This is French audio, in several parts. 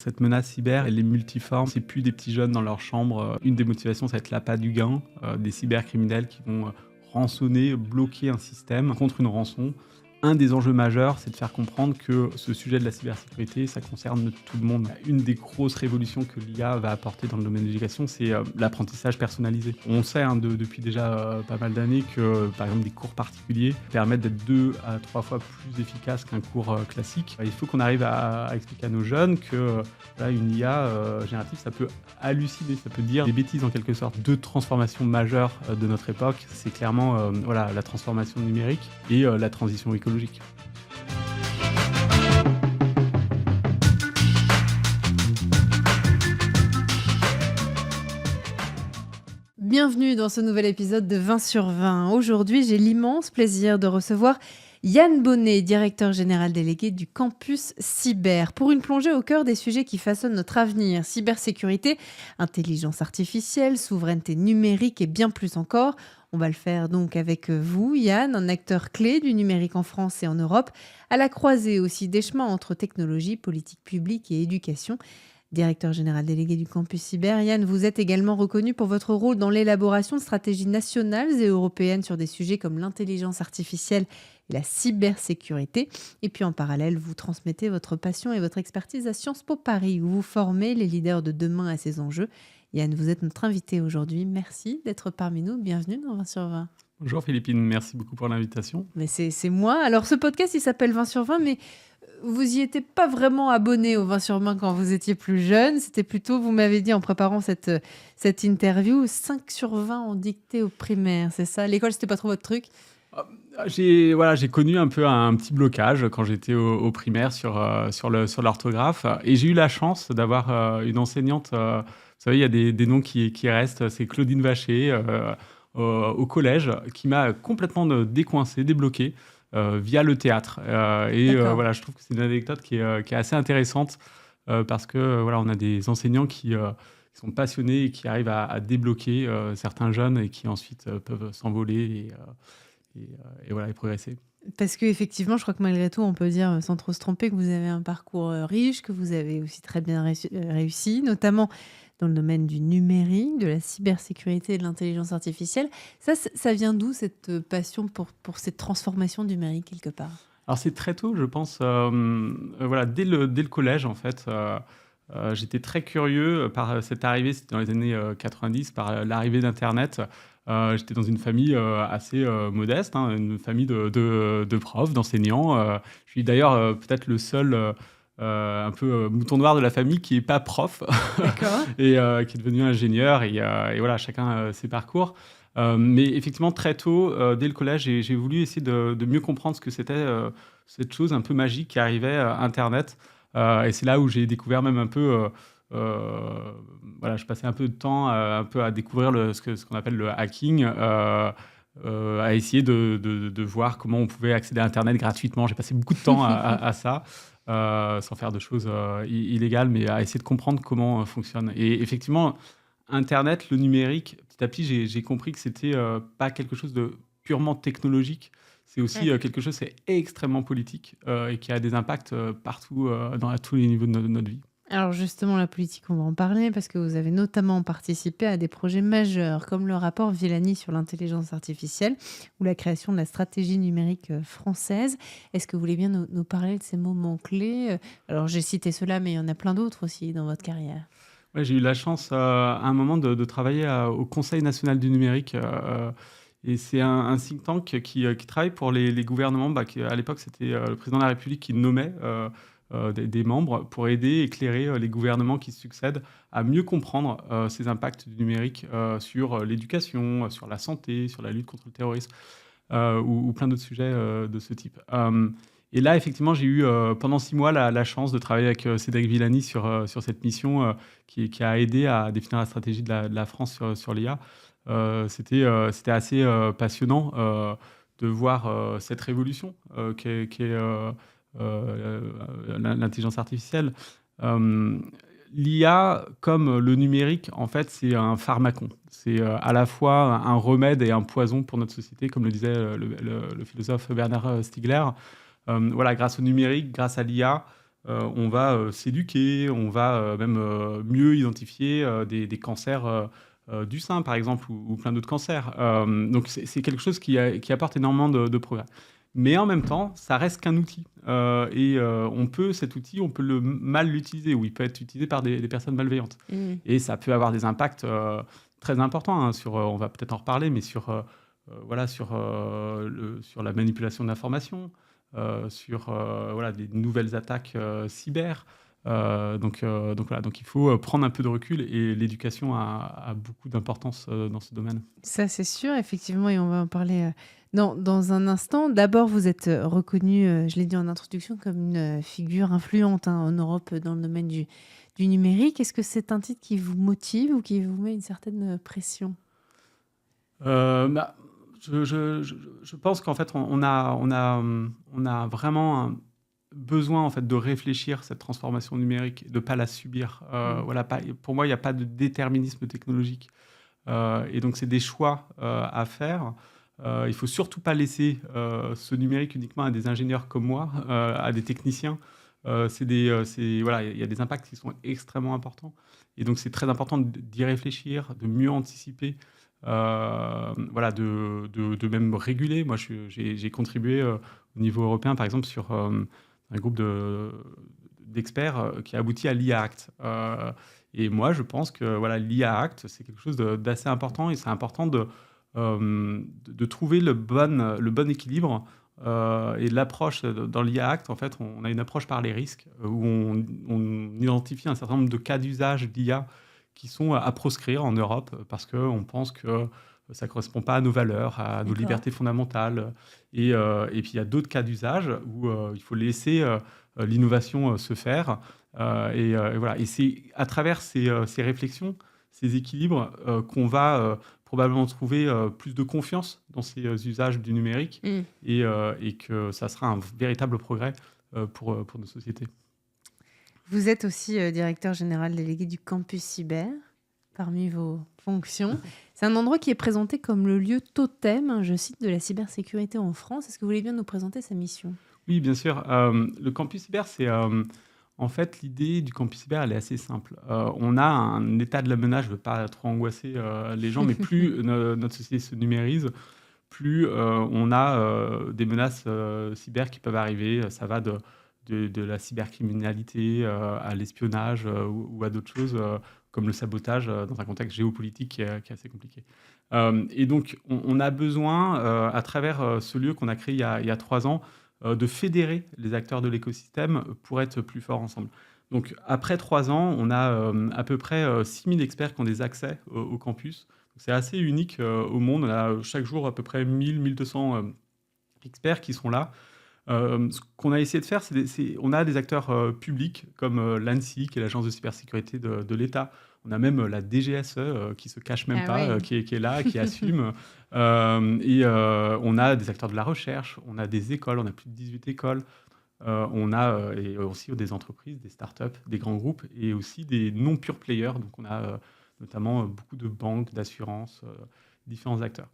Cette menace cyber, elle est multiforme. C'est plus des petits jeunes dans leur chambre. Une des motivations, ça va être l'appât du gain, des cybercriminels qui vont rançonner, bloquer un système contre une rançon. Un des enjeux majeurs, c'est de faire comprendre que ce sujet de la cybersécurité, ça concerne tout le monde. Une des grosses révolutions que l'IA va apporter dans le domaine de l'éducation, c'est l'apprentissage personnalisé. On sait depuis déjà pas mal d'années que, par exemple, des cours particuliers permettent d'être 2 à 3 fois plus efficaces qu'un cours classique. Il faut qu'on arrive à expliquer à nos jeunes que une IA générative, ça peut halluciner, ça peut dire des bêtises en quelque sorte. 2 transformations majeures de notre époque, c'est clairement la transformation numérique et la transition écologique. Bienvenue dans ce nouvel épisode de 20 sur 20. Aujourd'hui, j'ai l'immense plaisir de recevoir Yann Bonnet, directeur général délégué du campus cyber, pour une plongée au cœur des sujets qui façonnent notre avenir: cybersécurité, intelligence artificielle, souveraineté numérique et bien plus encore. On va le faire donc avec vous, Yann, un acteur clé du numérique en France et en Europe, à la croisée aussi des chemins entre technologie, politique publique et éducation. Directeur général délégué du campus cyber, Yann, vous êtes également reconnu pour votre rôle dans l'élaboration de stratégies nationales et européennes sur des sujets comme l'intelligence artificielle et la cybersécurité. Et puis en parallèle, vous transmettez votre passion et votre expertise à Sciences Po Paris, où vous formez les leaders de demain à ces enjeux. Yann, vous êtes notre invité aujourd'hui. Merci d'être parmi nous. Bienvenue dans 20 sur 20. Bonjour Philippine, merci beaucoup pour l'invitation. Mais c'est moi. Alors ce podcast, il s'appelle 20 sur 20, mais vous y étiez pas vraiment abonné au 20 sur 20 quand vous étiez plus jeune. C'était plutôt, vous m'avez dit en préparant cette interview, 5 sur 20 en dictée au primaire, c'est ça? L'école, c'était pas trop votre truc? J'ai connu un peu un petit blocage quand j'étais au primaire sur l'orthographe. Et j'ai eu la chance d'avoir une enseignante. Vous savez, il y a des noms qui restent. C'est Claudine Vacher au collège, qui m'a complètement décoincé, débloqué via le théâtre. D'accord. Je trouve que c'est une anecdote qui est assez intéressante parce que on a des enseignants qui sont passionnés et qui arrivent à débloquer certains jeunes et qui ensuite peuvent s'envoler et progresser. Parce qu'effectivement, je crois que malgré tout, on peut dire, sans trop se tromper, que vous avez un parcours riche, que vous avez aussi très bien réussi, notamment dans le domaine du numérique, de la cybersécurité et de l'intelligence artificielle. Ça vient d'où, cette passion pour cette transformation numérique, quelque part? Alors c'est très tôt, je pense, dès le collège en fait. J'étais très curieux par cette arrivée, c'était dans les années 90, par l'arrivée d'Internet. J'étais dans une famille assez modeste, une famille de profs, d'enseignants. Je suis d'ailleurs peut-être le seul un peu mouton noir de la famille qui n'est pas prof D'accord. et qui est devenu ingénieur. Et voilà, chacun ses parcours. Mais effectivement, très tôt, dès le collège, j'ai voulu essayer de mieux comprendre ce que c'était cette chose un peu magique qui arrivait, Internet. Et c'est là où j'ai découvert même un peu... je passais un peu de temps un peu à découvrir ce qu'on appelle le hacking, à essayer de voir comment on pouvait accéder à Internet gratuitement. J'ai passé beaucoup de temps à ça, sans faire de choses illégales, mais à essayer de comprendre comment fonctionne. Et effectivement, Internet, le numérique, petit à petit, j'ai compris que c'était pas quelque chose de purement technologique. C'est aussi quelque chose, c'est extrêmement politique et qui a des impacts partout, à tous les niveaux de notre vie. Alors justement, la politique, on va en parler, parce que vous avez notamment participé à des projets majeurs, comme le rapport Villani sur l'intelligence artificielle ou la création de la stratégie numérique française. Est-ce que vous voulez bien nous parler de ces moments clés? Alors j'ai cité cela, mais il y en a plein d'autres aussi dans votre carrière. Ouais, j'ai eu la chance à un moment de travailler au Conseil national du numérique. Et c'est un think tank qui travaille pour les gouvernements. À l'époque, c'était le président de la République qui nommait des membres pour aider, éclairer les gouvernements qui se succèdent à mieux comprendre ces impacts du numérique sur l'éducation, sur la santé, sur la lutte contre le terrorisme ou plein d'autres sujets de ce type. Et là, effectivement, j'ai eu pendant 6 mois la chance de travailler avec Cédric Villani sur cette mission qui a aidé à définir la stratégie de la France sur l'IA. C'était assez passionnant de voir cette révolution qu'est l'intelligence artificielle. L'IA, comme le numérique, en fait, c'est un pharmacon. C'est à la fois un remède et un poison pour notre société, comme le disait le philosophe Bernard Stiegler. Grâce au numérique, grâce à l'IA, on va s'éduquer, on va même mieux identifier des cancers du sein, par exemple, ou plein d'autres cancers. Donc, c'est quelque chose qui apporte énormément de progrès. Mais en même temps, ça reste qu'un outil. Cet outil, on peut mal l'utiliser, ou il peut être utilisé par des personnes malveillantes. Et ça peut avoir des impacts très importants, hein, on va peut-être en reparler, mais sur la manipulation de l'information, sur des nouvelles attaques cyber. Donc il faut prendre un peu de recul, et l'éducation a beaucoup d'importance dans ce domaine. Ça, c'est sûr, effectivement, et on va en parler dans un instant. D'abord, vous êtes reconnu, je l'ai dit en introduction, comme une figure influente en Europe dans le domaine du numérique. Est-ce que c'est un titre qui vous motive ou qui vous met une certaine pression? Bah, je pense qu'en fait, on a vraiment besoin en fait, de réfléchir cette transformation numérique, de ne pas la subir. Pour moi, il n'y a pas de déterminisme technologique. Et donc, c'est des choix à faire. Il ne faut surtout pas laisser ce numérique uniquement à des ingénieurs comme moi, à des techniciens. Il y a des impacts qui sont extrêmement importants. Et donc, c'est très important d'y réfléchir, de mieux anticiper, de même réguler. Moi, j'ai contribué au niveau européen, par exemple, sur un groupe d'experts qui a abouti à l'IA Act. Et moi, je pense que l'IA Act, c'est quelque chose d'assez important, et c'est important de trouver le bon équilibre. Et l'approche dans l'IA Act, en fait, on a une approche par les risques, où on identifie un certain nombre de cas d'usage d'IA qui sont à proscrire en Europe, parce qu'on pense que ça ne correspond pas à nos valeurs, à nos libertés fondamentales. Et puis, il y a d'autres cas d'usage où il faut laisser l'innovation se faire. Et c'est à travers ces réflexions, ces équilibres, qu'on va probablement trouver plus de confiance dans ces usages du numérique, et que ça sera un véritable progrès pour nos sociétés. Vous êtes aussi directeur général délégué du campus cyber, parmi vos fonctions. C'est un endroit qui est présenté comme le lieu totem, je cite, de la cybersécurité en France. Est-ce que vous voulez bien nous présenter sa mission? Oui, bien sûr. Le campus cyber, en fait, l'idée du campus cyber, elle est assez simple. On a un état de la menace, je ne veux pas trop angoisser les gens, mais plus notre société se numérise, plus on a des menaces cyber qui peuvent arriver. Ça va de la cybercriminalité à l'espionnage ou à d'autres choses, comme le sabotage dans un contexte géopolitique qui est assez compliqué. Et donc, on a besoin, à travers ce lieu qu'on a créé il y a 3 ans, de fédérer les acteurs de l'écosystème pour être plus forts ensemble. Donc, après 3 ans, on a à peu près 6000 experts qui ont des accès au campus. C'est assez unique au monde. On a chaque jour à peu près 1000-1200 experts qui sont là. Ce qu'on a essayé de faire, on a des acteurs publics comme l'ANSSI, qui est l'agence de cybersécurité de l'État. On a même la DGSE qui se cache même pas, ouais. qui est là, qui assume. On a des acteurs de la recherche, on a des écoles, on a plus de 18 écoles. On a et aussi des entreprises, des startups, des grands groupes, et aussi des non-pure players. Donc on a notamment beaucoup de banques, d'assurances, différents acteurs.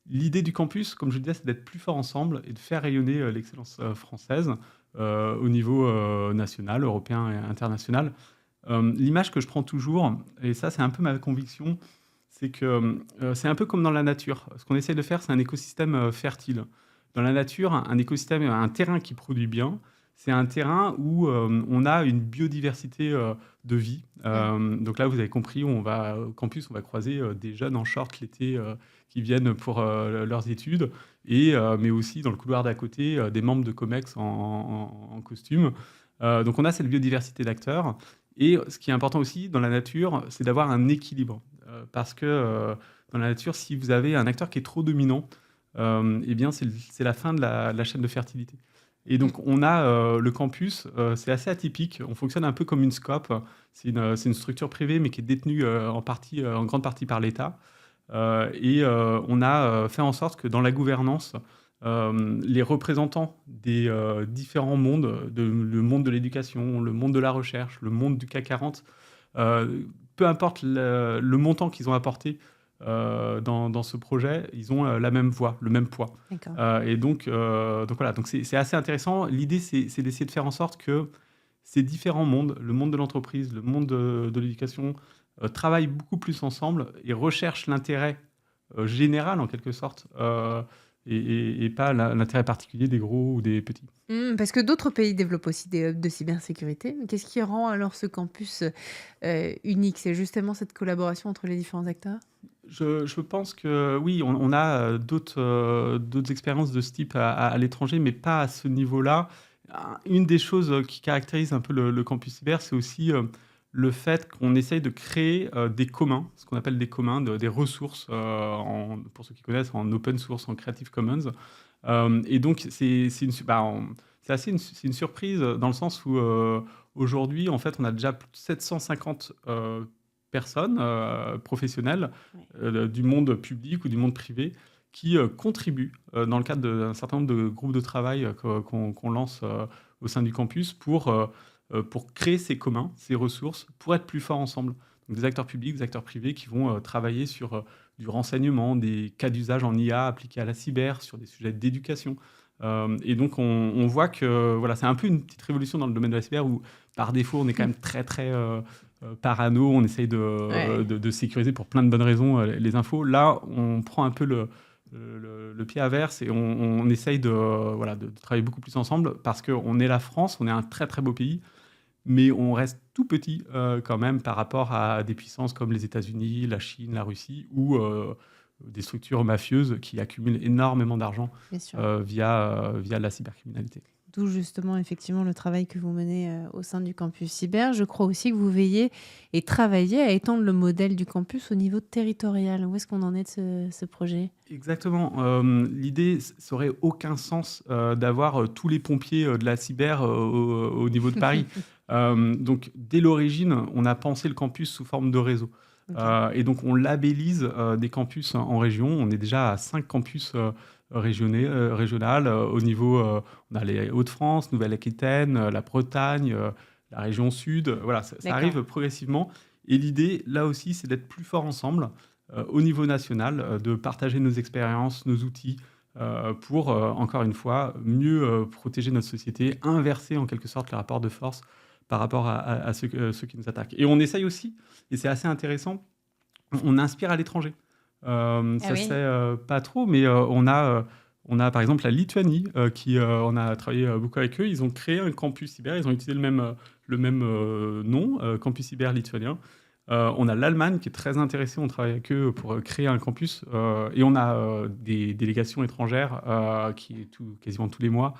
L'idée du campus, comme je le disais, c'est d'être plus fort ensemble et de faire rayonner l'excellence française au niveau national, européen et international. L'image que je prends toujours, et ça c'est un peu ma conviction, c'est que c'est un peu comme dans la nature. Ce qu'on essaie de faire, c'est un écosystème fertile. Dans la nature, un écosystème, un terrain qui produit bien, c'est un terrain où on a une biodiversité de vie. Donc là, vous avez compris, au campus, on va croiser des jeunes en short l'été qui viennent pour leurs études, mais aussi dans le couloir d'à côté, des membres de COMEX en costume. Donc on a cette biodiversité d'acteurs. Et ce qui est important aussi dans la nature, c'est d'avoir un équilibre. Parce que dans la nature, si vous avez un acteur qui est trop dominant, eh bien c'est la fin de la chaîne de fertilité. Et donc, on a le campus, c'est assez atypique. On fonctionne un peu comme une SCOP. C'est une structure privée, mais qui est détenue en grande partie par l'État. On a fait en sorte que dans la gouvernance, les représentants des différents mondes, le monde de l'éducation, le monde de la recherche, le monde du CAC 40, peu importe le montant qu'ils ont apporté dans ce projet, ils ont la même voix, le même poids. Donc voilà, donc c'est assez intéressant. L'idée, c'est d'essayer de faire en sorte que ces différents mondes, le monde de l'entreprise, le monde de l'éducation, travaillent beaucoup plus ensemble et recherchent l'intérêt général en quelque sorte, et pas l'intérêt particulier des gros ou des petits. Parce que d'autres pays développent aussi des hubs de cybersécurité. Mais qu'est-ce qui rend alors ce campus unique? C'est justement cette collaboration entre les différents acteurs? Je pense que oui, on a d'autres expériences de ce type à l'étranger, mais pas à ce niveau-là. Une des choses qui caractérise un peu le campus cyber, c'est aussi le fait qu'on essaye de créer des communs, ce qu'on appelle des communs, des ressources, pour ceux qui connaissent, en open source, en Creative Commons. Et donc, c'est une surprise dans le sens où aujourd'hui, en fait, on a déjà plus de 750 personnes professionnelles Ouais. du monde public ou du monde privé qui contribuent dans le cadre d'un certain nombre de groupes de travail qu'on lance au sein du campus pour créer ces communs, ces ressources, pour être plus forts ensemble. Donc, des acteurs publics, des acteurs privés qui vont travailler sur du renseignement, des cas d'usage en IA appliqués à la cyber, sur des sujets d'éducation. Et donc, on voit que voilà, c'est un peu une petite révolution dans le domaine de la cyber où, par défaut, on est quand même très, très parano. On essaye Ouais. de sécuriser pour plein de bonnes raisons les infos. Là, on prend un peu le pied à verse et on essaye voilà, de travailler beaucoup plus ensemble parce qu'on est la France, on est un très, très beau pays, mais on reste tout petit quand même par rapport à des puissances comme les États-Unis, la Chine, la Russie ou des structures mafieuses qui accumulent énormément d'argent Bien sûr. via la cybercriminalité. D'où justement, effectivement, le travail que vous menez au sein du campus cyber. Je crois aussi que vous veillez et travaillez à étendre le modèle du campus au niveau territorial. Où est-ce qu'on en est de ce projet? Exactement. L'idée, ça aurait aucun sens d'avoir tous les pompiers de la cyber au niveau de Paris. Donc, dès l'origine, on a pensé le campus sous forme de réseau. Ok. Et donc, on labellise des campus en région. On est déjà à 5 campus régionales. Au niveau, on a les Hauts-de-France, Nouvelle-Aquitaine, la Bretagne, la région sud. Voilà, ça D'accord. arrive progressivement. Et l'idée, là aussi, c'est d'être plus fort ensemble au niveau national, de partager nos expériences, nos outils, pour, encore une fois, mieux protéger notre société, inverser en quelque sorte les rapports de force par rapport à ceux qui nous attaquent. Et on essaye aussi, et c'est assez intéressant, on inspire à l'étranger. Ah Ça se fait oui. pas trop, mais on a par exemple la Lituanie, on a travaillé beaucoup avec eux. Ils ont créé un campus cyber, ils ont utilisé le même nom, campus cyber lituanien. On a l'Allemagne qui est très intéressée, on travaille avec eux pour créer un campus, et on a des délégations étrangères quasiment tous les mois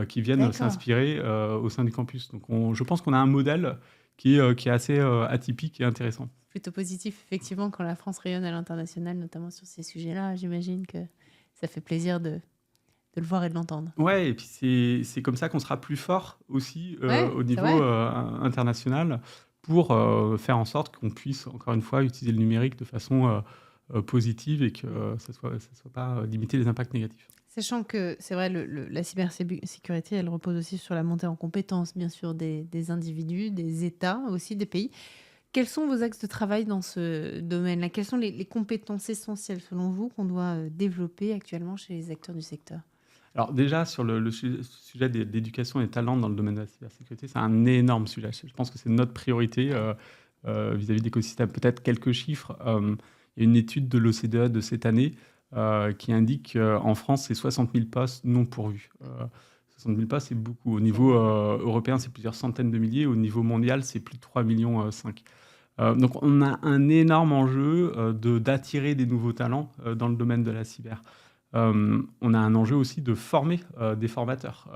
qui viennent D'accord. s'inspirer au sein du campus. Donc je pense qu'on a un modèle qui est assez atypique et intéressant. Plutôt positif, effectivement, quand la France rayonne à l'international, notamment sur ces sujets-là. J'imagine que ça fait plaisir de le voir et de l'entendre. Ouais, et puis c'est comme ça qu'on sera plus fort aussi Ouais, au c'est niveau vrai. international pour faire en sorte qu'on puisse, encore une fois, utiliser le numérique de façon positive et que ça soit pas limiter les impacts négatifs. Sachant que c'est vrai, la cybersécurité, elle repose aussi sur la montée en compétences, bien sûr, des individus, des États, aussi des pays. Quels sont vos axes de travail dans ce domaine-là? Quelles sont les compétences essentielles, selon vous, qu'on doit développer actuellement chez les acteurs du secteur? Alors déjà, sur le sujet de l'éducation et des talents dans le domaine de la cybersécurité, c'est un énorme sujet. Je pense que c'est notre priorité Ouais. vis-à-vis de l'écosystème. Peut-être quelques chiffres. Il y a une étude de l'OCDE de cette année qui indique qu'en France, c'est 60 000 postes non pourvus. 60 000 postes, c'est beaucoup. Au C'est niveau énorme. européen, c'est plusieurs centaines de milliers. Au niveau mondial, c'est plus de 3,5 millions. Donc on a un énorme enjeu d'attirer des nouveaux talents dans le domaine de la cyber. On a un enjeu aussi de former des formateurs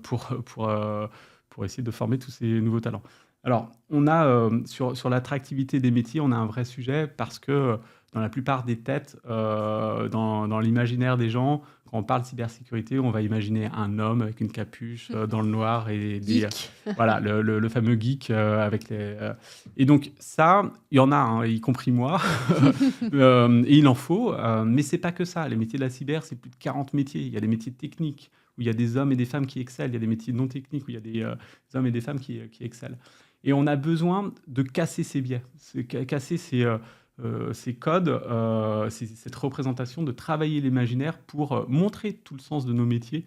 pour essayer de former tous ces nouveaux talents. Alors, on a sur l'attractivité des métiers, on a un vrai sujet parce que dans la plupart des têtes, dans l'imaginaire des gens, quand on parle cybersécurité, on va imaginer un homme avec une capuche dans le noir et Geek. voilà, le fameux geek avec et donc ça, il y en a, hein, y compris moi. Et il en faut, mais c'est pas que ça. Les métiers de la cyber, c'est plus de 40 métiers. Il y a des métiers techniques où il y a des hommes et des femmes qui excellent. Il y a des métiers non techniques où il y a des hommes et des femmes qui excellent. Et on a besoin de casser ces biais, casser ces codes, cette représentation, de travailler l'imaginaire pour montrer tout le sens de nos métiers,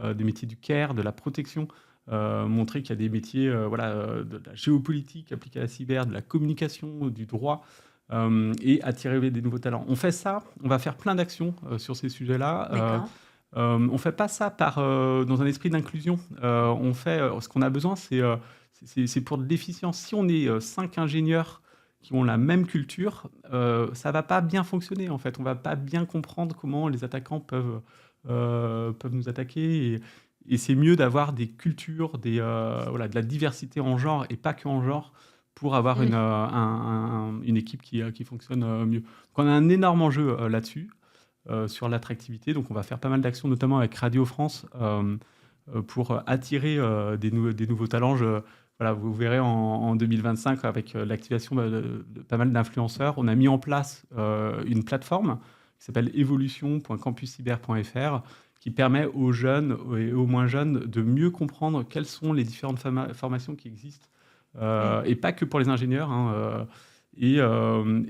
des métiers du care, de la protection, montrer qu'il y a des métiers de la géopolitique appliquée à la cyber, de la communication, du droit, et attirer des nouveaux talents. On fait ça, on va faire plein d'actions sur ces sujets-là. D'accord. On ne fait pas ça dans un esprit d'inclusion. On fait ce qu'on a besoin, c'est pour de l'efficience. Si on est 5 ingénieurs qui ont la même culture, ça ne va pas bien fonctionner en fait. On ne va pas bien comprendre comment les attaquants peuvent nous attaquer. Et c'est mieux d'avoir des cultures, de la diversité en genre et pas que en genre pour avoir une équipe qui fonctionne mieux. Donc on a un énorme enjeu là-dessus. Sur l'attractivité. Donc, on va faire pas mal d'actions, notamment avec Radio France, pour attirer des nouveaux talents. Voilà, vous verrez en 2025, avec l'activation de pas mal d'influenceurs, on a mis en place une plateforme qui s'appelle evolution.campuscyber.fr qui permet aux jeunes et aux moins jeunes de mieux comprendre quelles sont les différentes formations qui existent, et pas que pour les ingénieurs, hein. Et on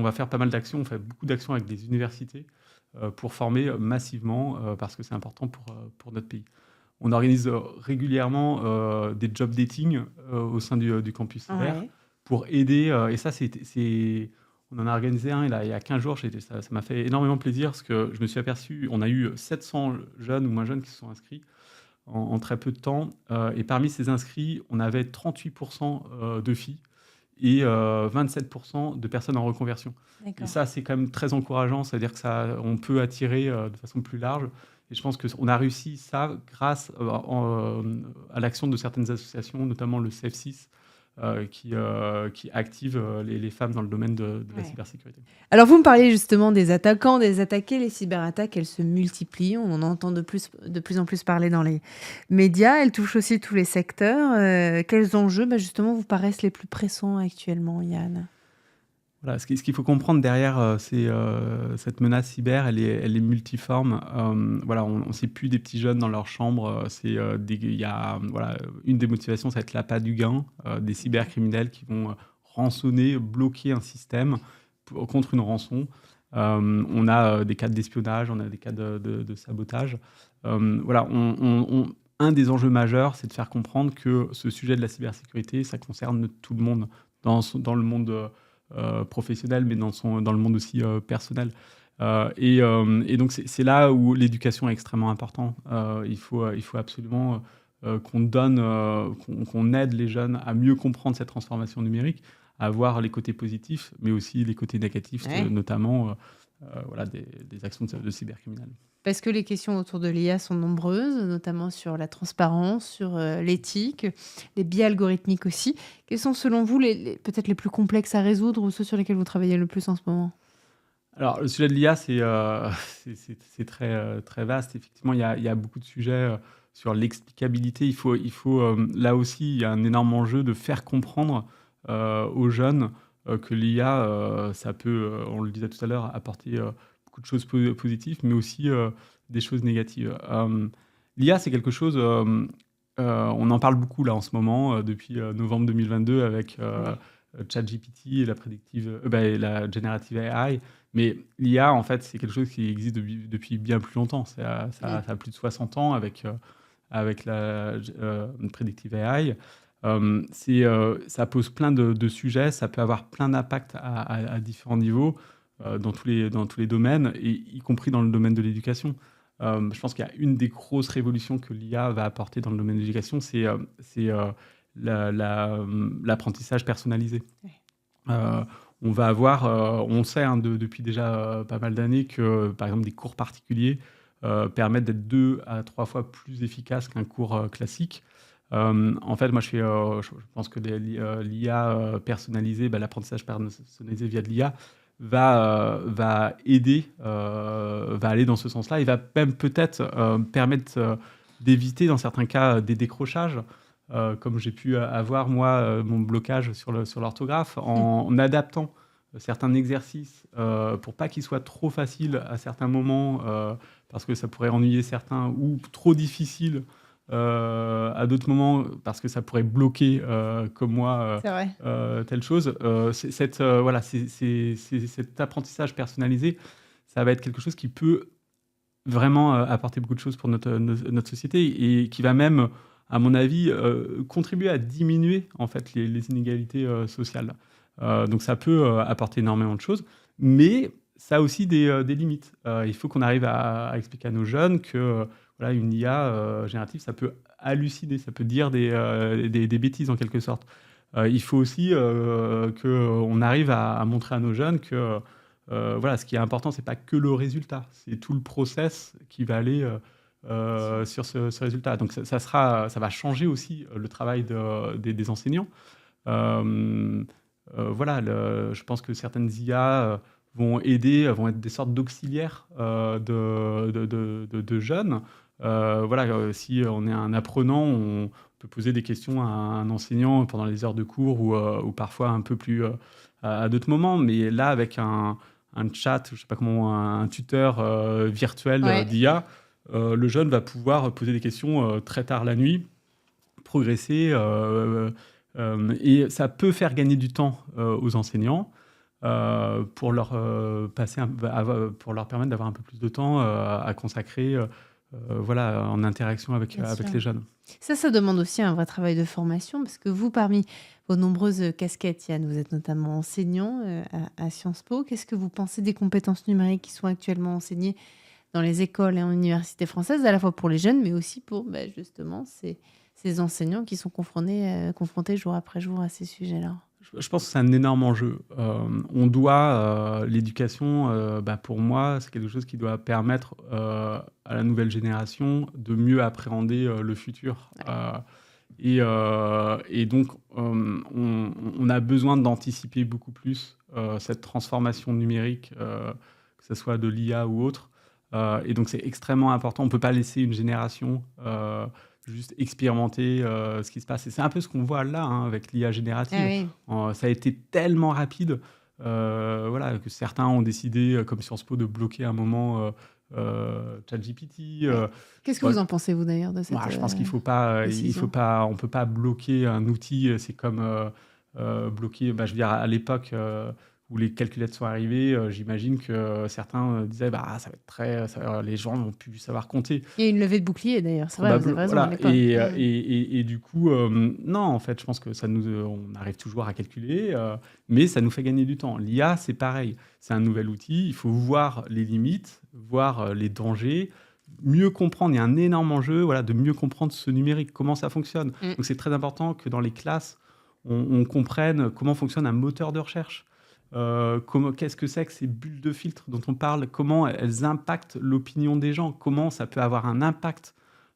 va faire pas mal d'actions. On fait beaucoup d'actions avec des universités pour former massivement, parce que c'est important pour notre pays. On organise régulièrement des job dating au sein du campus cyber pour aider. Et ça, on en a organisé un il y a 15 jours. Ça m'a fait énormément plaisir parce que je me suis aperçu, on a eu 700 jeunes ou moins jeunes qui se sont inscrits en très peu de temps. Et parmi ces inscrits, on avait 38% de filles et 27% de personnes en reconversion. Et ça, c'est quand même très encourageant, c'est-à-dire qu'on peut attirer de façon plus large. Et je pense qu'on a réussi ça grâce à l'action de certaines associations, notamment le CEF6, qui active les femmes dans le domaine de la cybersécurité. Alors, vous me parliez justement des attaquants, des attaqués. Les cyberattaques, elles se multiplient. On en entend de plus en plus parler dans les médias. Elles touchent aussi tous les secteurs. Quels enjeux, justement, vous paraissent les plus pressants actuellement, Yann ? Voilà, ce qu'il faut comprendre derrière cette menace cyber, elle est multiforme. On ne sait plus des petits jeunes dans leur chambre. Une des motivations, ça va être l'appât du gain, des cybercriminels qui vont rançonner, bloquer un système contre une rançon. On a des cas d'espionnage, on a des cas de sabotage. Un des enjeux majeurs, c'est de faire comprendre que ce sujet de la cybersécurité, ça concerne tout le monde dans le monde professionnel, mais dans le monde aussi personnel. Et donc, c'est là où l'éducation est extrêmement importante. Il faut absolument qu'on aide les jeunes à mieux comprendre cette transformation numérique, à voir les côtés positifs, mais aussi les côtés négatifs, notamment des actions de cybercriminels. Parce que les questions autour de l'IA sont nombreuses, notamment sur la transparence, sur l'éthique, les biais algorithmiques aussi. Quels sont, selon vous, peut-être les plus complexes à résoudre ou ceux sur lesquels vous travaillez le plus en ce moment ? Alors, le sujet de l'IA, c'est très, très vaste. Effectivement, il y a beaucoup de sujets sur l'explicabilité. Il faut là aussi, il y a un énorme enjeu de faire comprendre aux jeunes que l'IA, ça peut, on le disait tout à l'heure, apporter beaucoup de choses positives, mais aussi des choses négatives. L'IA, c'est quelque chose, on en parle beaucoup là en ce moment, depuis novembre 2022 avec ChatGPT et la Generative AI. Mais l'IA, en fait, c'est quelque chose qui existe depuis bien plus longtemps. Ça a plus de 60 ans avec la Predictive AI. Ça pose plein de sujets, ça peut avoir plein d'impacts à différents niveaux, dans tous les domaines, y compris dans le domaine de l'éducation. Je pense qu'il y a une des grosses révolutions que l'IA va apporter dans le domaine de l'éducation, c'est l'apprentissage personnalisé. On va avoir, on sait depuis déjà pas mal d'années que, par exemple, des cours particuliers permettent d'être 2 à 3 fois plus efficaces qu'un cours classique. En fait, moi, je pense que l'IA personnalisée, l'apprentissage personnalisé via de l'IA va aider, va aller dans ce sens-là. Il va même peut-être permettre d'éviter, dans certains cas, des décrochages, comme j'ai pu avoir, moi, mon blocage sur l'orthographe, en adaptant certains exercices pour pas qu'ils soient trop faciles à certains moments, parce que ça pourrait ennuyer certains, ou trop difficiles à d'autres moments, parce que ça pourrait bloquer, comme moi, telle chose. Cet apprentissage personnalisé, ça va être quelque chose qui peut vraiment apporter beaucoup de choses pour notre société, et qui va même à mon avis, contribuer à diminuer en fait les inégalités sociales. Donc ça peut apporter énormément de choses, mais ça a aussi des limites. Il faut qu'on arrive à expliquer à nos jeunes que voilà, une IA générative, ça peut halluciner, ça peut dire des bêtises en quelque sorte. Il faut aussi qu'on arrive à montrer à nos jeunes que voilà, ce qui est important, c'est pas que le résultat, c'est tout le process qui va aller sur ce résultat. Donc ça va changer aussi le travail des enseignants. Euh, voilà, je pense que certaines IA vont aider, vont être des sortes d'auxiliaires de jeunes. Voilà, si on est un apprenant, on peut poser des questions à un enseignant pendant les heures de cours ou parfois un peu plus à d'autres moments. Mais là, avec un chat, je sais pas comment, un tuteur virtuel Ouais. d'IA, le jeune va pouvoir poser des questions très tard la nuit, progresser, et ça peut faire gagner du temps aux enseignants pour pour leur permettre d'avoir un peu plus de temps à consacrer voilà, en interaction avec, Bien avec sûr. les jeunes. Ça demande aussi un vrai travail de formation parce que vous, parmi vos nombreuses casquettes, Yann, vous êtes notamment enseignant à Sciences Po. Qu'est-ce que vous pensez des compétences numériques qui sont actuellement enseignées dans les écoles et en universités françaises, à la fois pour les jeunes, mais aussi pour justement ces enseignants qui sont confrontés jour après jour à ces sujets-là? Je pense que c'est un énorme enjeu. On doit, l'éducation, pour moi, c'est quelque chose qui doit permettre à la nouvelle génération de mieux appréhender le futur. Et donc, on a besoin d'anticiper beaucoup plus cette transformation numérique, que ce soit de l'IA ou autre. Et donc, c'est extrêmement important. On ne peut pas laisser une génération juste expérimenter ce qui se passe. Et c'est un peu ce qu'on voit là hein, avec l'IA Ah générative. oui, Ça a été tellement rapide voilà, que certains ont décidé, comme Sciences Po, de bloquer un moment ChatGPT. ouais. Qu'est-ce que Bon, vous en pensez, vous, d'ailleurs, de cette moi, je pense qu'il faut pas, décision? on peut pas bloquer un outil. C'est comme bloquer. Je veux dire, à l'époque où les calculettes sont arrivées, j'imagine que certains disaient, bah, ça va être les gens vont plus savoir compter. Il y a une levée de bouclier, d'ailleurs. C'est vrai, vous avez raison, à Voilà. l'époque. Et du coup, non, en fait, je pense que on arrive toujours à calculer, mais ça nous fait gagner du temps. L'IA, c'est pareil. C'est un nouvel outil. Il faut voir les limites, voir les dangers, mieux comprendre. Il y a un énorme enjeu, voilà, de mieux comprendre ce numérique, comment ça fonctionne. Mm. Donc, c'est très important que dans les classes, on comprenne comment fonctionne un moteur de recherche. Qu'est-ce que c'est que ces bulles de filtre dont on parle? Comment elles impactent l'opinion des gens? Comment ça peut avoir un impact,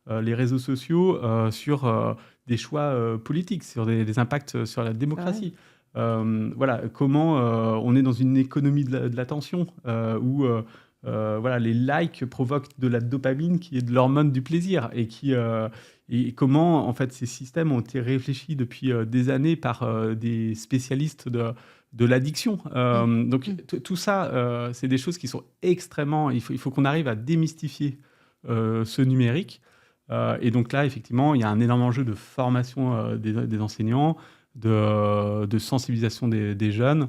les réseaux sociaux, sur des choix politiques, sur des impacts sur la C'est vrai. démocratie? Voilà, comment on est dans une économie de l'attention où voilà, les likes provoquent de la dopamine qui est de l'hormone du plaisir et comment en fait ces systèmes ont été réfléchis depuis des années par des spécialistes de l'addiction. Donc Mm. tout ça, c'est des choses qui sont extrêmement. Il faut qu'on arrive à démystifier ce numérique. Et donc là, effectivement, il y a un énorme enjeu de formation des enseignants, de sensibilisation des jeunes,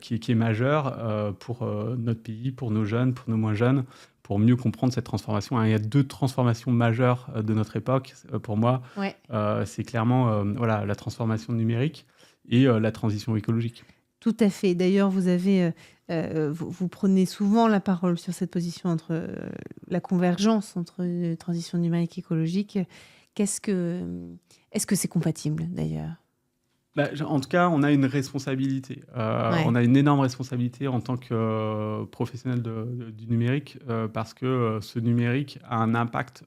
qui est majeur pour notre pays, pour nos jeunes, pour nos moins jeunes, pour mieux comprendre cette transformation. Il y a deux transformations majeures de notre époque, pour moi. Ouais. C'est clairement voilà, la transformation numérique et la transition écologique. Tout à fait. D'ailleurs, vous prenez souvent la parole sur cette position entre la convergence entre transition numérique et écologique. Est-ce que c'est compatible, d'ailleurs? En tout cas, on a une responsabilité. Ouais. On a une énorme responsabilité en tant que professionnel du numérique parce que ce numérique a un impact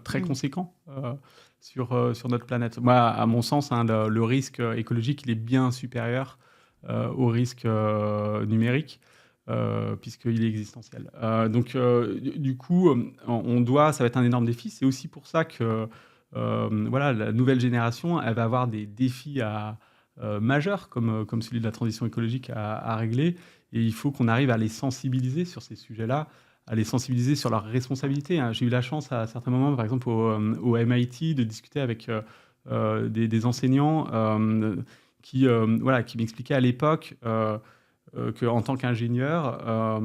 très Mm. conséquent sur notre planète. Moi, à mon sens, hein, le risque écologique, il est bien supérieur au risque numérique puisqu'il est existentiel. Donc, du coup, ça va être un énorme défi. C'est aussi pour ça que voilà, la nouvelle génération, elle va avoir des défis majeurs comme celui de la transition écologique à régler. Et il faut qu'on arrive à les sensibiliser sur ces sujets-là, à les sensibiliser sur leurs responsabilités. Hein. J'ai eu la chance à certains moments, par exemple au MIT, de discuter avec des enseignants voilà, qui m'expliquaient à l'époque qu'en tant qu'ingénieur,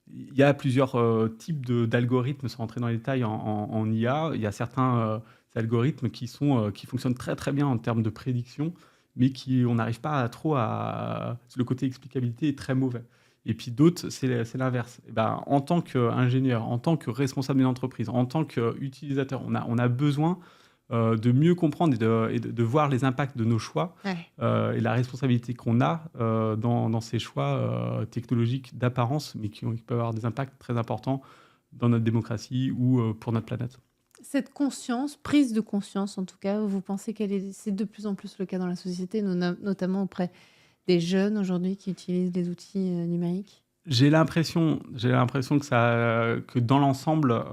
il y a plusieurs types d'algorithmes, sans rentrer dans les détails, en IA. Il y a certains algorithmes qui fonctionnent très très bien en termes de prédiction, mais on n'arrive pas trop à... Le côté explicabilité est très mauvais. Et puis d'autres, c'est l'inverse. Et ben, en tant qu'ingénieur, en tant que responsable d'une entreprise, en tant qu'utilisateur, on a besoin de mieux comprendre et de voir les impacts de nos choix Ouais. et la responsabilité qu'on a dans ces choix technologiques d'apparence, mais qui peuvent avoir des impacts très importants dans notre démocratie ou pour notre planète. Cette conscience, prise de conscience en tout cas, vous pensez c'est de plus en plus le cas dans la société, notamment auprès des jeunes aujourd'hui qui utilisent les outils numériques? J'ai l'impression que dans l'ensemble,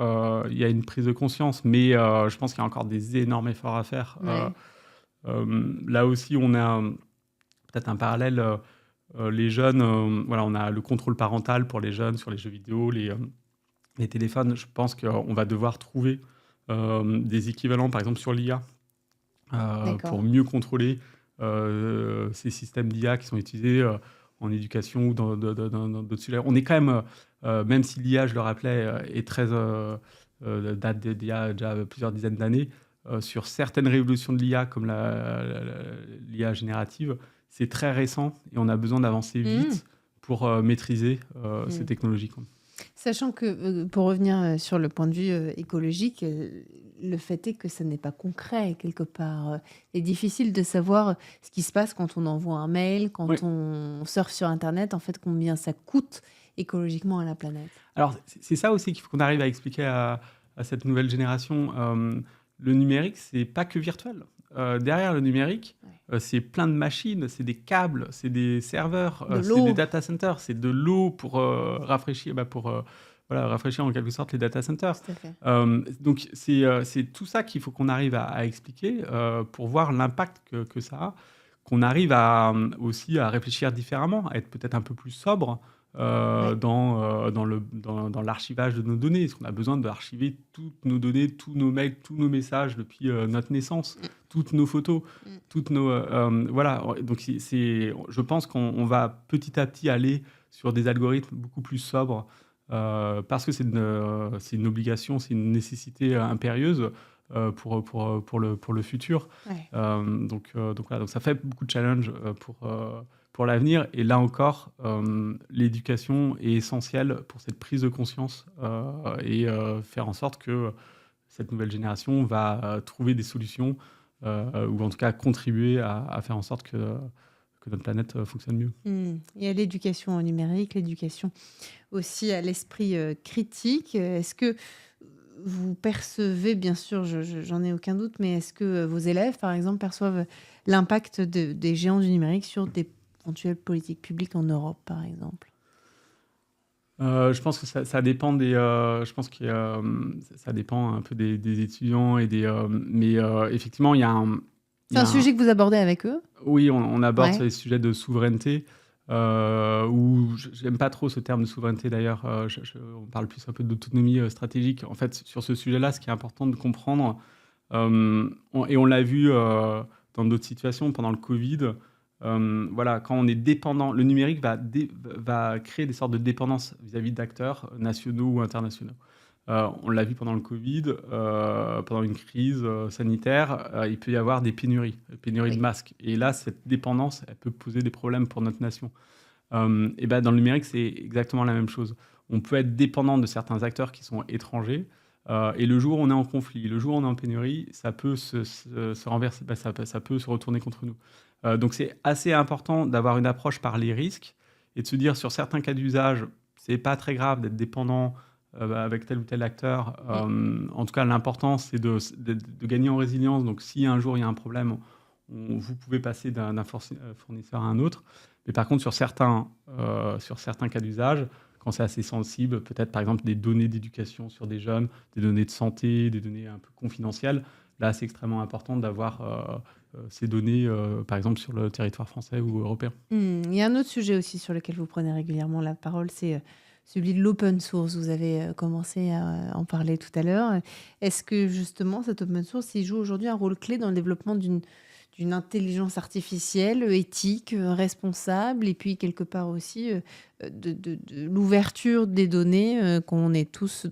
il y a une prise de conscience, mais je pense qu'il y a encore des énormes efforts à faire. Ouais. Là aussi, on a peut-être un parallèle. Les jeunes, voilà, on a le contrôle parental pour les jeunes sur les jeux vidéo, les téléphones. Je pense qu'on va devoir trouver des équivalents, par exemple sur l'IA, D'accord. pour mieux contrôler ces systèmes d'IA qui sont utilisés en éducation ou dans d'autres sujets. On est quand même si l'IA, je le rappelais, est date d'il y a déjà plusieurs dizaines d'années, sur certaines révolutions de l'IA, comme l'IA générative, c'est très récent et on a besoin d'avancer Mmh. vite pour maîtriser ces Mmh. technologies, quoi. Sachant que, pour revenir, sur le point de vue, écologique, le fait est que ça n'est pas concret quelque part, il est difficile de savoir ce qui se passe quand on envoie un mail, Oui. quand on surfe sur internet, en fait, combien ça coûte écologiquement à la planète. Alors, c'est ça aussi qu'il faut qu'on arrive à expliquer à cette nouvelle génération. Le numérique, c'est pas que virtuel. Derrière le numérique, Ouais. c'est plein de machines, c'est des câbles, c'est des serveurs, De c'est des l'eau. data centers, c'est de l'eau pour rafraîchir, voilà, rafraîchir en quelque sorte les data centers. Tout à fait. Donc, c'est tout ça qu'il faut qu'on arrive à expliquer pour voir l'impact que ça a, qu'on arrive aussi à réfléchir différemment, à être peut-être un peu plus sobre Ouais. dans l'archivage de nos données. Parce qu'on a besoin d'archiver toutes nos données, tous nos mails, tous nos messages depuis notre naissance, Mmh. toutes nos photos, Mmh. toutes nos... voilà, donc je pense qu'on va petit à petit aller sur des algorithmes beaucoup plus sobres parce que c'est une obligation, c'est une nécessité impérieuse pour le futur. Ouais. Donc voilà, donc ça fait beaucoup de challenges pour l'avenir. Et là encore, l'éducation est essentielle pour cette prise de conscience et faire en sorte que cette nouvelle génération va trouver des solutions ou en tout cas contribuer à faire en sorte que notre planète fonctionne mieux. Mmh. Il y a l'éducation au numérique, l'éducation aussi à l'esprit, critique. Est-ce que vous percevez, bien sûr, j'en ai aucun doute, mais est-ce que, vos élèves, par exemple, perçoivent l'impact des géants du numérique sur d'éventuelles politiques publiques en Europe, par exemple? Je pense que ça dépend je pense que ça dépend un peu des étudiants mais effectivement, il C'est y un a un sujet que vous abordez avec eux? oui, on aborde Ouais. les sujets de souveraineté, où j'aime pas trop ce terme de souveraineté d'ailleurs, on parle plus un peu d'autonomie, stratégique. En fait, sur ce sujet-là, ce qui est important de comprendre, on l'a vu, dans d'autres situations pendant le Covid, voilà, quand on est dépendant, le numérique va créer des sortes de dépendances vis-à-vis d'acteurs nationaux ou internationaux. On l'a vu pendant le Covid, pendant une crise sanitaire, il peut y avoir des pénuries de Oui. masques. Et là, cette dépendance, elle peut poser des problèmes pour notre nation. Et ben, dans le numérique, c'est exactement la même chose. On peut être dépendant de certains acteurs qui sont étrangers. Et le jour où on est en conflit, le jour où on est en pénurie, ça peut se renverser, ben, ça peut se retourner contre nous. Donc c'est assez important d'avoir une approche par les risques et de se dire sur certains cas d'usage, c'est pas très grave d'être dépendant avec tel ou tel acteur. Mmh. En tout cas, l'important, c'est de gagner en résilience. Donc si un jour il y a un problème, vous pouvez passer d'un fournisseur à un autre. Mais par contre, sur certains cas d'usage, quand c'est assez sensible, peut-être par exemple des données d'éducation sur des jeunes, des données de santé, des données un peu confidentielles, là c'est extrêmement important d'avoir ces données, par exemple sur le territoire français ou européen. Il y a un autre sujet aussi sur lequel vous prenez régulièrement la parole, c'est, celui de l'open source. Vous avez, commencé à en parler tout à l'heure. Est-ce que justement cet open source, il joue aujourd'hui un rôle clé dans le développement d'une intelligence artificielle, éthique, responsable et puis quelque part aussi, de l'ouverture des données, dont on est tous,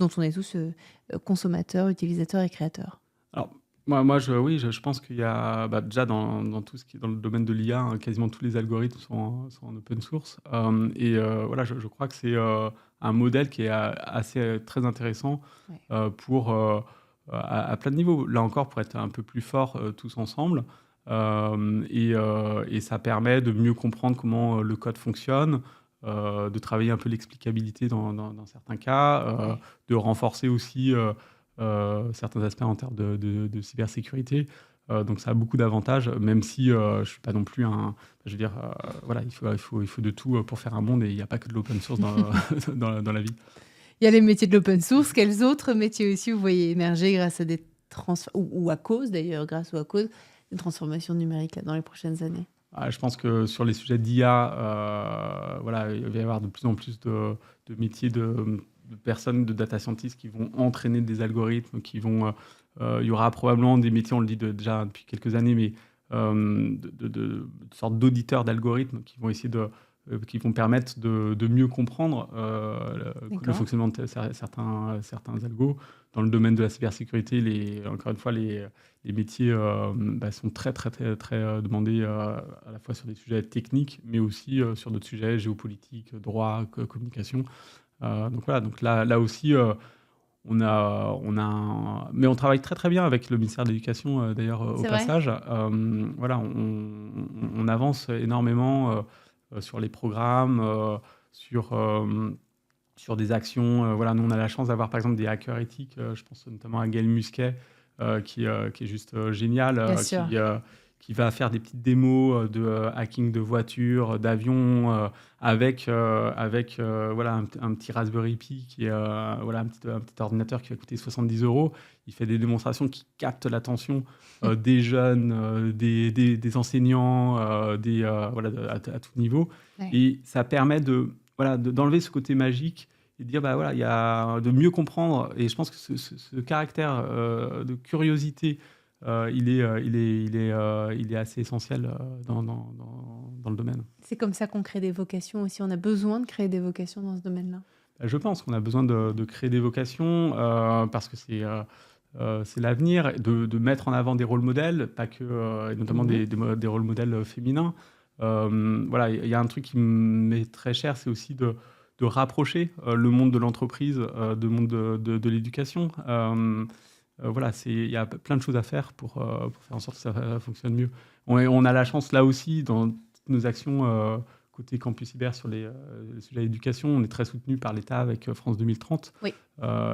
consommateurs, utilisateurs et créateurs? Alors, Oui, je pense qu'il y a déjà dans tout ce qui est dans le domaine de l'IA, hein, quasiment tous les algorithmes sont en open source. Voilà, je crois que c'est un modèle qui est assez très intéressant Ouais. pour, à plein de niveaux. Là encore, pour être un peu plus fort tous ensemble. Et ça permet de mieux comprendre comment le code fonctionne, de travailler un peu l'explicabilité dans certains cas, Ouais. de renforcer aussi certains aspects en termes de cybersécurité. Donc ça a beaucoup d'avantages, même si je ne suis pas non plus un... Je veux dire, voilà, il faut de tout pour faire un monde et il n'y a pas que de l'open source dans la vie. Il y a les métiers de l'open source. Quels autres métiers aussi vous voyez émerger grâce à des ou à cause d'ailleurs, grâce ou à cause des transformations numériques là, dans les prochaines années? Je pense que sur les sujets d'IA, voilà, il va y avoir de plus en plus de métiers de personnes, de data scientists qui vont entraîner des algorithmes, il y aura probablement des métiers, on le dit déjà depuis quelques années, mais de sortes d'auditeurs d'algorithmes qui vont essayer qui vont permettre de mieux comprendre le D'accord. fonctionnement de certains algos. Dans le domaine de la cybersécurité, encore une fois, les métiers sont très, très, très, très demandés à la fois sur des sujets techniques, mais aussi sur d'autres sujets, géopolitique, droit, communication. Donc voilà, donc là aussi, mais on travaille très très bien avec le ministère de l'Éducation, d'ailleurs, au C'est vrai? passage. Voilà, on avance énormément sur les programmes, sur, sur des actions. Voilà, nous, on a la chance d'avoir, par exemple, des hackers éthiques. Je pense notamment à Gaël Musquet, qui est juste génial, Bien sûr. qui va faire des petites démos de hacking de voitures, d'avions, avec voilà, un petit Raspberry Pi, qui est voilà, un petit ordinateur qui va coûter 70 euros. Il fait des démonstrations qui captent l'attention des jeunes, des enseignants, voilà, à tout niveau. Ouais. Et ça permet voilà, d'enlever ce côté magique et de dire, bah voilà, de mieux comprendre. Et je pense que ce caractère de curiosité, il est assez essentiel dans le domaine. C'est comme ça qu'on crée des vocations aussi. On a besoin de créer des vocations dans ce domaine-là. Je pense qu'on a besoin de créer des vocations parce que c'est l'avenir, de mettre en avant des rôles modèles, pas que, et notamment Mhm. des rôles modèles féminins. Voilà, il y a un truc qui m'est très cher, c'est aussi de rapprocher le monde de l'entreprise du monde de l'éducation. Voilà, il y a plein de choses à faire pour faire en sorte que ça fonctionne mieux. On a la chance là aussi, dans toutes nos actions côté Campus Cyber sur les sujets d'éducation, on est très soutenu par l'État avec France 2030. Oui.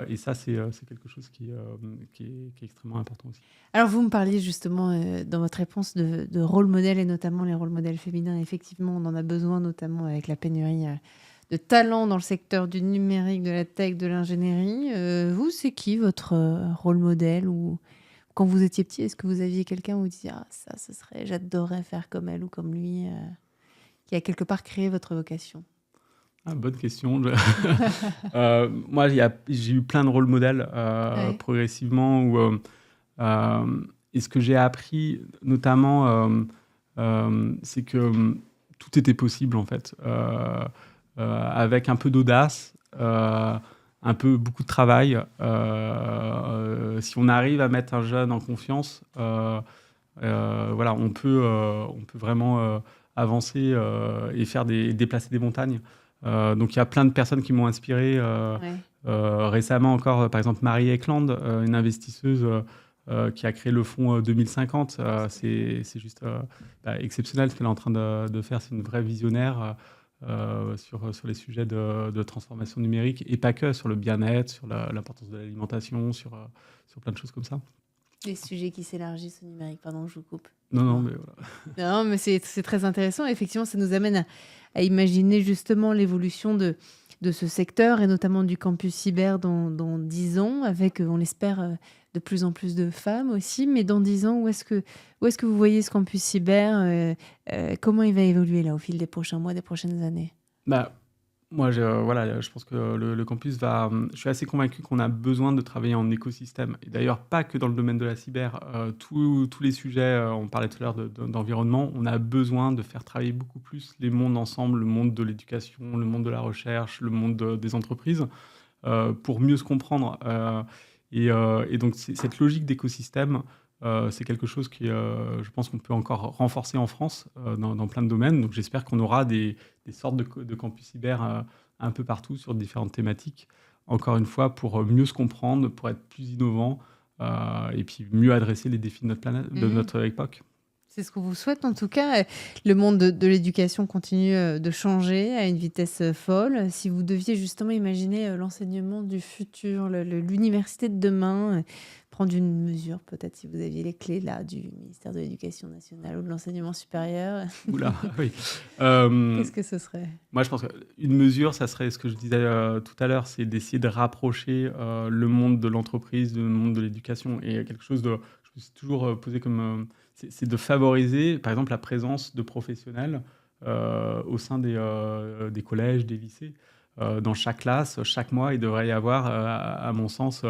Et ça, c'est quelque chose qui est extrêmement important aussi. Alors, vous me parliez justement dans votre réponse de rôle modèle et notamment les rôles modèles féminins. Effectivement, on en a besoin, notamment avec la pénurie de talents dans le secteur du numérique, de la tech, de l'ingénierie. Vous, c'est qui votre rôle modèle ou quand vous étiez petit, est-ce que vous aviez quelqu'un où vous disiez ah ça, ce serait, j'adorerais faire comme elle ou comme lui, qui a quelque part créé votre vocation? Bonne question. Moi, j'ai eu plein de rôles modèles Ouais. progressivement. Et ce que j'ai appris, notamment, c'est que tout était possible, en fait, avec un peu d'audace, beaucoup de travail. Si on arrive à mettre un jeune en confiance, voilà, on peut vraiment avancer et déplacer des montagnes. Donc il y a plein de personnes qui m'ont inspiré. Ouais. Récemment encore, par exemple, Marie Eklund, une investisseuse qui a créé le fonds 2050. C'est juste exceptionnel ce qu'elle est en train de faire. C'est une vraie visionnaire sur les sujets de transformation numérique et pas que, sur le bien-être, sur l'importance de l'alimentation, sur plein de choses comme ça. Des sujets qui s'élargissent au numérique. Pardon, je vous coupe. Non, non, Dites-moi. mais voilà. Non, mais c'est très intéressant. Effectivement, ça nous amène à imaginer justement l'évolution de ce secteur et notamment du campus cyber dans 10 ans, avec, on l'espère, de plus en plus de femmes aussi. Mais dans 10 ans, où est-ce que vous voyez ce campus cyber comment il va évoluer là au fil des prochains mois, des prochaines années? Bah, moi, voilà, je pense que le campus je suis assez convaincu qu'on a besoin de travailler en écosystème. Et d'ailleurs, pas que dans le domaine de la cyber. Tous les sujets, on parlait tout à l'heure d'environnement, on a besoin de faire travailler beaucoup plus les mondes ensemble, le monde de l'éducation, le monde de la recherche, le monde des entreprises, pour mieux se comprendre. Et donc, cette logique d'écosystème, c'est quelque chose qui, je pense qu'on peut encore renforcer en France dans plein de domaines. Donc j'espère qu'on aura des sortes de campus cyber un peu partout sur différentes thématiques. Encore une fois, pour mieux se comprendre, pour être plus innovant et puis mieux adresser les défis de notre planète, de notre époque. C'est ce qu'on vous souhaite en tout cas. Le monde de l'éducation continue de changer à une vitesse folle. Si vous deviez justement imaginer l'enseignement du futur, l'université de demain, prendre une mesure, peut-être si vous aviez les clés là du ministère de l'Éducation nationale ou de l'enseignement supérieur, Oula, oui. qu'est-ce que ce serait? Moi, je pense qu'une mesure, ça serait ce que je disais tout à l'heure, c'est d'essayer de rapprocher le monde de l'entreprise, le monde de l'éducation. Et quelque chose de, je me suis toujours posé comme, c'est de favoriser, par exemple, la présence de professionnels au sein des collèges, des lycées. Dans chaque classe, chaque mois, il devrait y avoir, à mon sens,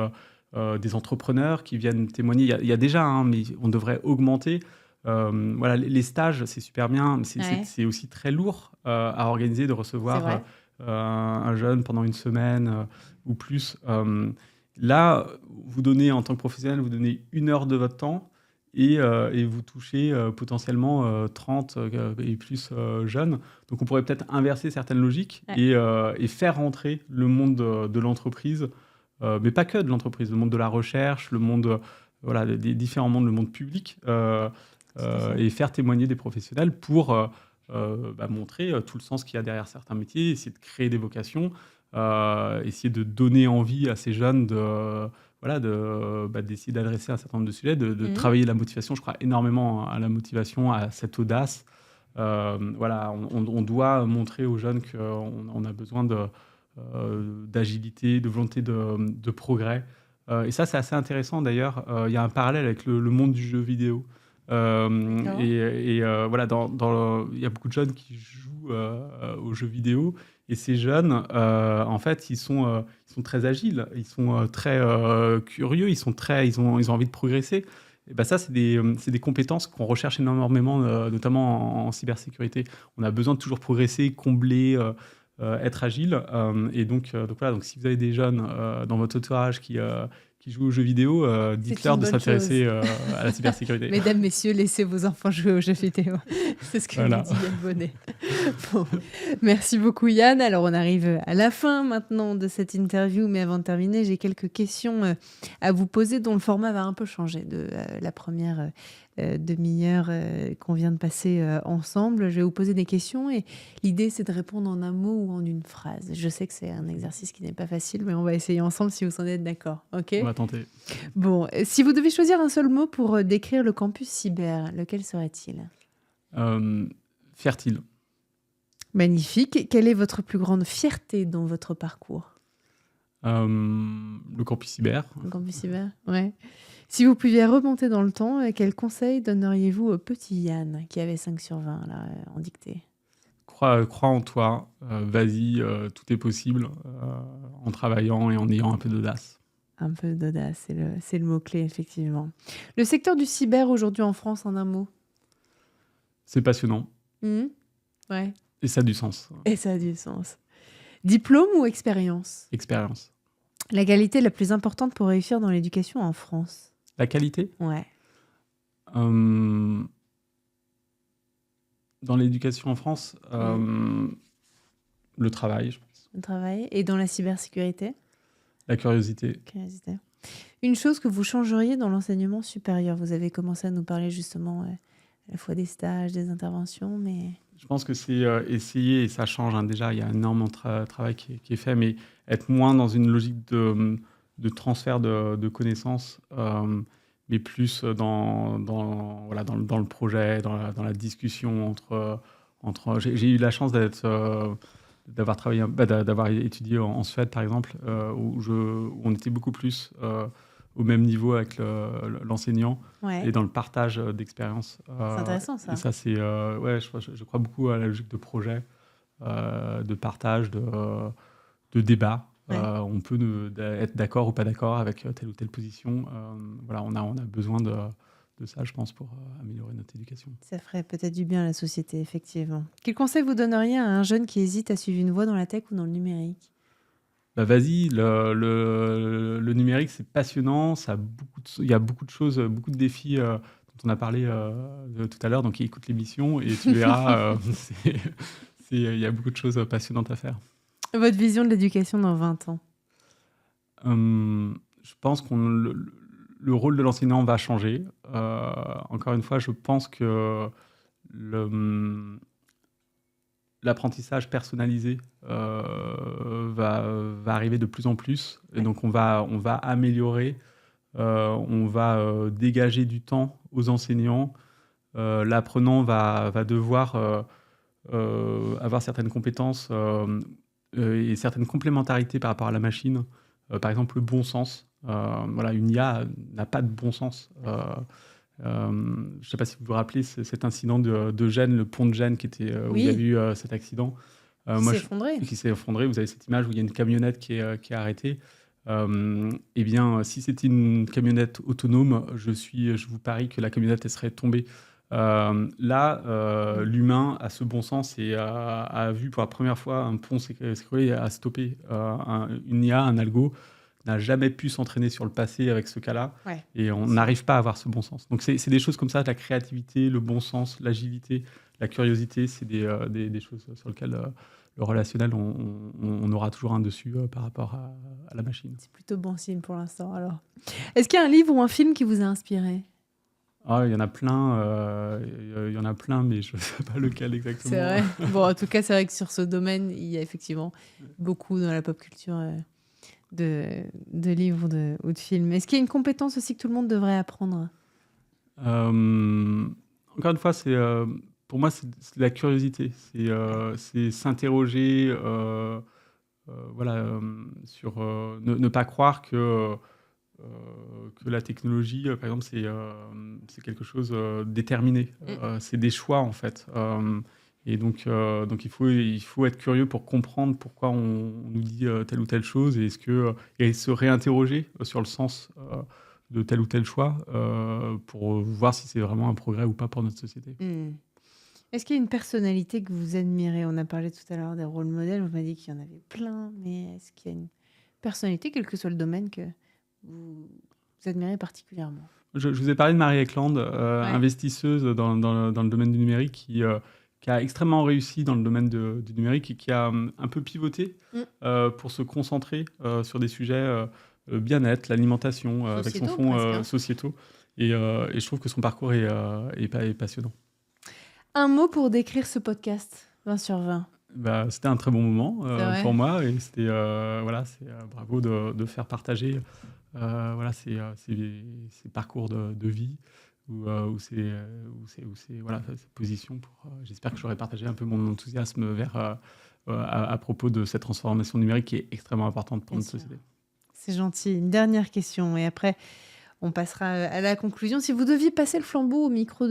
des entrepreneurs qui viennent témoigner. Il y a déjà, hein, mais on devrait augmenter. Voilà, les stages, c'est super bien, mais Ouais. c'est aussi très lourd à organiser de C'est recevoir vrai. un jeune pendant une semaine ou plus. Là, vous donnez en tant que professionnel, vous donnez 1 heure de votre temps et vous touchez potentiellement 30 et plus jeunes. Donc on pourrait peut-être inverser certaines logiques Ouais. et faire rentrer le monde de l'entreprise, mais pas que de l'entreprise, le monde de la recherche, le monde voilà, des différents mondes, le monde public, Tout à fait. et faire témoigner des professionnels pour montrer tout le sens qu'il y a derrière certains métiers, essayer de créer des vocations, essayer de donner envie à ces jeunes d'essayer d'adresser un certain nombre de sujets, de Mhm. travailler la motivation. Je crois énormément à la motivation, à cette audace. Voilà, on doit montrer aux jeunes qu'on a besoin d'agilité, de volonté de progrès. Et ça, c'est assez intéressant d'ailleurs. Il y a un parallèle avec le monde du jeu vidéo. D'accord. Voilà, il y a beaucoup de jeunes qui jouent aux jeux vidéo. Et ces jeunes, en fait, ils sont très agiles, ils sont très curieux, ils ont envie de progresser. Et ben ça, c'est des compétences qu'on recherche énormément, notamment en cybersécurité. On a besoin de toujours progresser, combler, être agile. Donc voilà, donc si vous avez des jeunes dans votre entourage qui jouent aux jeux vidéo, C'est dites-leur une de bonne chose. s'intéresser à la cybersécurité. Mesdames, messieurs, laissez vos enfants jouer aux jeux vidéo. C'est ce que nous Voilà. dit Yann Bonnet. Bon, merci beaucoup Yann. Alors on arrive à la fin maintenant de cette interview, mais avant de terminer, j'ai quelques questions à vous poser dont le format va un peu changer de la première demi-heure qu'on vient de passer ensemble. Je vais vous poser des questions et l'idée c'est de répondre en un mot ou en une phrase. Je sais que c'est un exercice qui n'est pas facile, mais on va essayer ensemble si vous en êtes d'accord. Ok? On va tenter. Bon, si vous devez choisir un seul mot pour décrire le campus cyber, lequel serait-il? Fertile. Magnifique. Quelle est votre plus grande fierté dans votre parcours? Le campus cyber. Le campus cyber? Ouais. Si vous pouviez remonter dans le temps, quel conseil donneriez-vous au petit Yann qui avait 5 sur 20 là, en dictée? Crois en toi, vas-y, tout est possible en travaillant et en ayant un peu d'audace. Un peu d'audace, c'est le mot-clé, effectivement. Le secteur du cyber aujourd'hui en France, en un mot? C'est passionnant Mhm. Ouais. et ça a du sens. Et ça a du sens. Diplôme ou expérience? Expérience. La qualité la plus importante pour réussir dans l'éducation en France? La qualité Ouais. dans l'éducation en France, le travail, je pense. Le travail. Et dans la cybersécurité? La curiosité. Curiosité. Une chose que vous changeriez dans l'enseignement supérieur? Vous avez commencé à nous parler justement à la fois des stages, des interventions, mais... Je pense que c'est essayer, et ça change hein, déjà, il y a énormément de travail qui est fait, mais être moins dans une logique de transfert de connaissances, mais plus voilà, dans le projet, dans la discussion entre j'ai eu la chance d'avoir travaillé, d'avoir étudié en Suède, par exemple, où on était beaucoup plus au même niveau avec l'enseignant Ouais, et dans le partage d'expériences. c'est intéressant ça. Et ça, c'est ouais, je crois beaucoup à la logique de projet, de partage, de débat. Ouais. On peut être d'accord ou pas d'accord avec telle ou telle position. Voilà, on a besoin de ça, je pense, pour améliorer notre éducation. Ça ferait peut-être du bien à la société, effectivement. Quel conseil vous donneriez à un jeune qui hésite à suivre une voie dans la tech ou dans le numérique? Vas-y, le numérique, c'est passionnant, il y a beaucoup de choses, beaucoup de défis dont on a parlé tout à l'heure, donc écoute l'émission et tu verras, il y a beaucoup de choses passionnantes à faire. Votre vision de l'éducation dans 20 ans? Je pense que le rôle de l'enseignant va changer. Encore une fois, je pense que l'apprentissage personnalisé va arriver de plus en plus. Et donc, on va améliorer, on va dégager du temps aux enseignants. L'apprenant va devoir avoir certaines compétences et certaines complémentarités par rapport à la machine. Par exemple, le bon sens. Une IA n'a pas de bon sens. Je ne sais pas si vous vous rappelez cet incident de Gênes, le pont de Gênes où il y a eu cet accident. Qui s'est effondré. Vous avez cette image où il y a une camionnette qui est arrêtée. Eh bien, si c'était une camionnette autonome, je vous parie que la camionnette elle serait tombée. L'humain a ce bon sens et a vu pour la première fois un pont s'écrouler et a stoppé. Une IA, un algo, n'a jamais pu s'entraîner sur le passé avec ce cas-là. Ouais. Et on n'arrive pas à avoir ce bon sens. Donc, c'est des choses comme ça, la créativité, le bon sens, l'agilité, la curiosité, c'est des choses sur lesquelles le relationnel, on aura toujours un dessus par rapport à la machine. C'est plutôt bon signe pour l'instant, alors. Est-ce qu'il y a un livre ou un film qui vous a inspiré? Il y en a plein, mais je ne sais pas lequel exactement. C'est vrai. Bon, en tout cas, c'est vrai que sur ce domaine, il y a effectivement beaucoup dans la pop culture de livres ou de films. Est-ce qu'il y a une compétence aussi que tout le monde devrait apprendre? Encore une fois, pour moi, c'est la curiosité. C'est s'interroger, sur ne pas croire que la technologie, par exemple, c'est quelque chose déterminé. C'est des choix, en fait. Et donc il faut être curieux pour comprendre pourquoi on nous dit telle ou telle chose et se réinterroger sur le sens de tel ou tel choix pour voir si c'est vraiment un progrès ou pas pour notre société. Est-ce qu'il y a une personnalité que vous admirez? On a parlé tout à l'heure des rôles modèles, vous m'avez dit qu'il y en avait plein, mais est-ce qu'il y a une personnalité, quel que soit le domaine, que vous admirez particulièrement? Je vous ai parlé de Marie Eklund, investisseuse dans le domaine du numérique qui a extrêmement réussi dans le domaine du numérique et qui a un peu pivoté pour se concentrer sur des sujets bien-être, l'alimentation, avec son fonds sociétaux. Et je trouve que son parcours est passionnant. Un mot pour décrire ce podcast, 20 sur 20. C'était un très bon moment pour moi et c'était bravo de faire partager ces parcours de vie ou ces positions. J'espère que j'aurai partagé un peu mon enthousiasme à propos de cette transformation numérique qui est extrêmement importante pour notre société. C'est gentil. Une dernière question et après on passera à la conclusion. Si vous deviez passer le flambeau du micro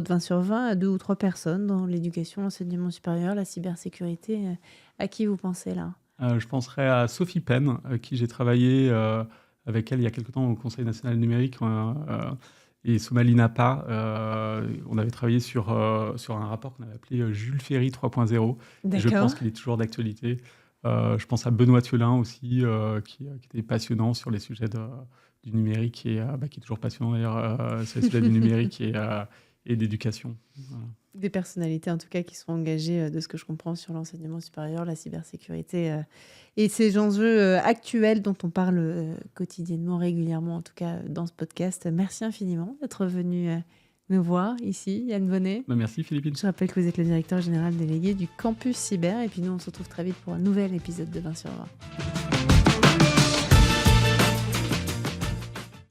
de 20 sur 20 à 2 ou 3 personnes dans l'éducation, l'enseignement supérieur, la cybersécurité, à qui vous pensez là? Je penserais à Sophie Penn, avec qui j'ai travaillé avec elle il y a quelque temps au Conseil national numérique, et Somali Napa. On avait travaillé sur un rapport qu'on avait appelé Jules Ferry 3.0. Je pense qu'il est toujours d'actualité. Je pense à Benoît Thiolin aussi, qui était passionnant sur les sujets du numérique et qui est toujours passionnant d'ailleurs sur les sujets du numérique et d'éducation. Voilà. Des personnalités en tout cas qui sont engagées, de ce que je comprends, sur l'enseignement supérieur, la cybersécurité et ces enjeux actuels dont on parle quotidiennement, régulièrement en tout cas dans ce podcast. Merci infiniment d'être venu nous voir ici, Yann Bonnet. Merci Philippine. Je rappelle que vous êtes le directeur général délégué du campus cyber et puis nous on se retrouve très vite pour un nouvel épisode de 20 sur 20.